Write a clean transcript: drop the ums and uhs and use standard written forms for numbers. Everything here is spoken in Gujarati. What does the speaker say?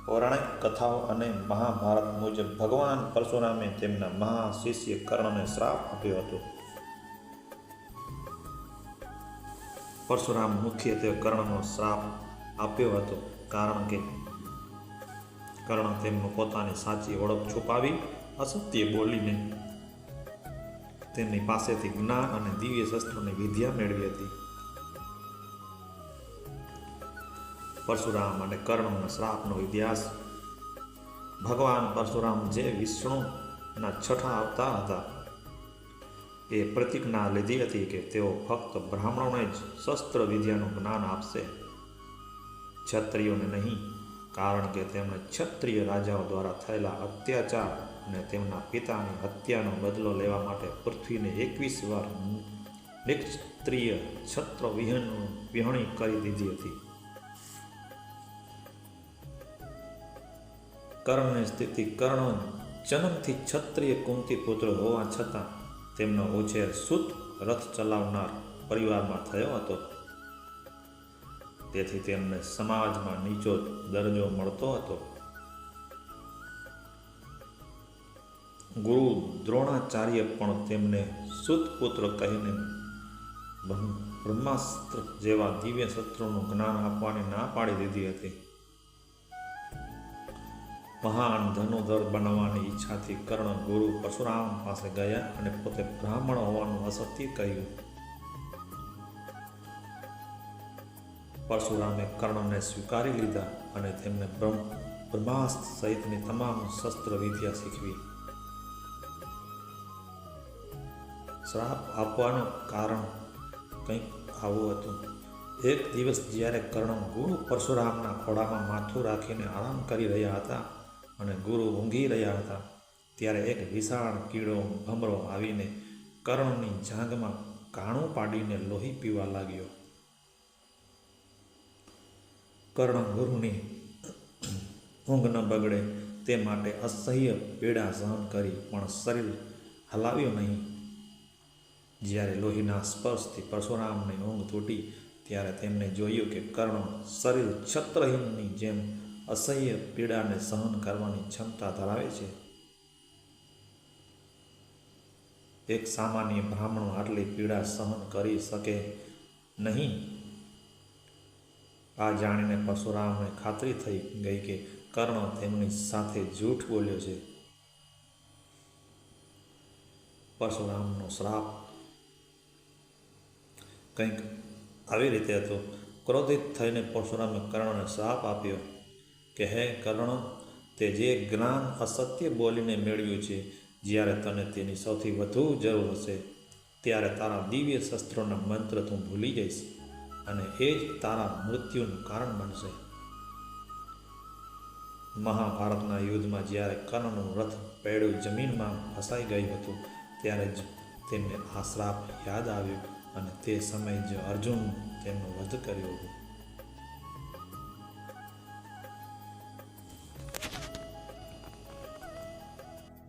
પૌરાણિક કથાઓ અને મહાભારત મુજબ ભગવાન પરશુરામે તેમના મહાશિષ્ય કર્ણને શ્રાપ આપ્યો હતો. પરશુરામ મુખ્યત્વે કર્ણનો શ્રાપ આપ્યો હતો કારણ કે કર્ણ તેમનું પોતાની સાચી ઓળખ છુપાવી અસત્ય બોલીને તેમની પાસેથી જ્ઞાન અને દિવ્ય શસ્ત્રોની વિદ્યા મેળવી હતી. પરશુરામ અને કર્ણના શ્રાપનો ઇતિહાસ. ભગવાન પરશુરામ જે વિષ્ણુના છઠ્ઠા અવતાર હતા, એ પ્રતિજ્ઞા લીધી હતી કે તેઓ ફક્ત બ્રાહ્મણોને જ શસ્ત્ર વિદ્યાનું જ્ઞાન આપશે, ક્ષત્રિયોને નહીં, કારણ કે તેમણે ક્ષત્રિય રાજાઓ દ્વારા થયેલા અત્યાચાર અને તેમના પિતાની હત્યાનો બદલો લેવા માટે પૃથ્વીને 21 વાર નિક્ષત્રિય છત્ર વિહણી કરી દીધી હતી. કર્ણની સ્થિતિ. કર્ણ જન્મથી ક્ષત્રિય કુંતી પુત્ર હોવા છતાં તેમનો ઉછેર સૂત રથ ચલાવનાર પરિવારમાં થયો હતો. તેથી તેમને સમાજમાં નીચો દરજ્જો મળતો હતો. ગુરુ દ્રોણાચાર્ય પણ તેમને સૂતપુત્ર કહીને બ્રહ્માસ્ત્ર જેવા દિવ્ય શસ્ત્રોનું જ્ઞાન આપવાની ના પાડી દીધી હતી. મહાન ધનુર્ધર બનવાની ઈચ્છાથી કર્ણ ગુરુ પરશુરામ પાસે ગયા અને પોતે બ્રાહ્મણ હોવાનું અસત્ય કહ્યું. પરશુરામે કર્ણને સ્વીકારી લીધા અને તેમને બ્રહ્માસ્ત્ર સહિતની તમામ શસ્ત્ર વિદ્યા શીખવી. શ્રાપ આપવાનું કારણ કંઈક આવું હતું. એક દિવસ જ્યારે કર્ણ ગુરુ પરશુરામના ખોળામાં માથું રાખીને આરામ કરી રહ્યા હતા અને ગુરુ ઊંઘી રહ્યા હતા, ત્યારે એક વિશાળ કીડો ભમરો આવીને કર્ણની જાંઘમાં કાણું પાડીને લોહી પીવા લાગ્યો. કર્ણ ગુરુની ઊંઘ ન બગડે તે માટે અસહ્ય પીડા સહન કરી પણ શરીર હલાવ્યું નહીં. જ્યારે લોહીના સ્પર્શથી પરશુરામની ઊંઘ તૂટી ત્યારે તેમણે જોયું કે કર્ણ શરીર ક્ષત્રહીનની જેમ અસહ્ય પીડાને સહન કરવાની ક્ષમતા ધરાવે છે. એક સામાન્ય બ્રાહ્મણ આટલી પીડા સહન કરી શકે નહીં. આ જાણીને પરશુરામને ખાતરી થઈ ગઈ કે કર્ણ તેમની સાથે જૂઠ બોલ્યો છે. પરશુરામનો શ્રાપ કંઈક આવી રીતે હતો. ક્રોધિત થઈને પરશુરામે કર્ણને શ્રાપ આપ્યો કે હે કર્ણ, તે જે જ્ઞાન અસત્ય બોલીને મેળવ્યું છે, જ્યારે તને તેની સૌથી વધુ જરૂર હશે ત્યારે તારા દિવ્ય શસ્ત્રોના મંત્ર તું ભૂલી જઈશ અને એ જ તારા મૃત્યુનું કારણ બનશે. મહાભારતના યુદ્ધમાં જ્યારે કર્ણનું રથ પૈડું જમીનમાં ફસાઈ ગયું હતું, ત્યારે જ તેમને આ શ્રાપ યાદ આવ્યો અને તે સમયે જ અર્જુન તેમનો વધ કર્યો હતો.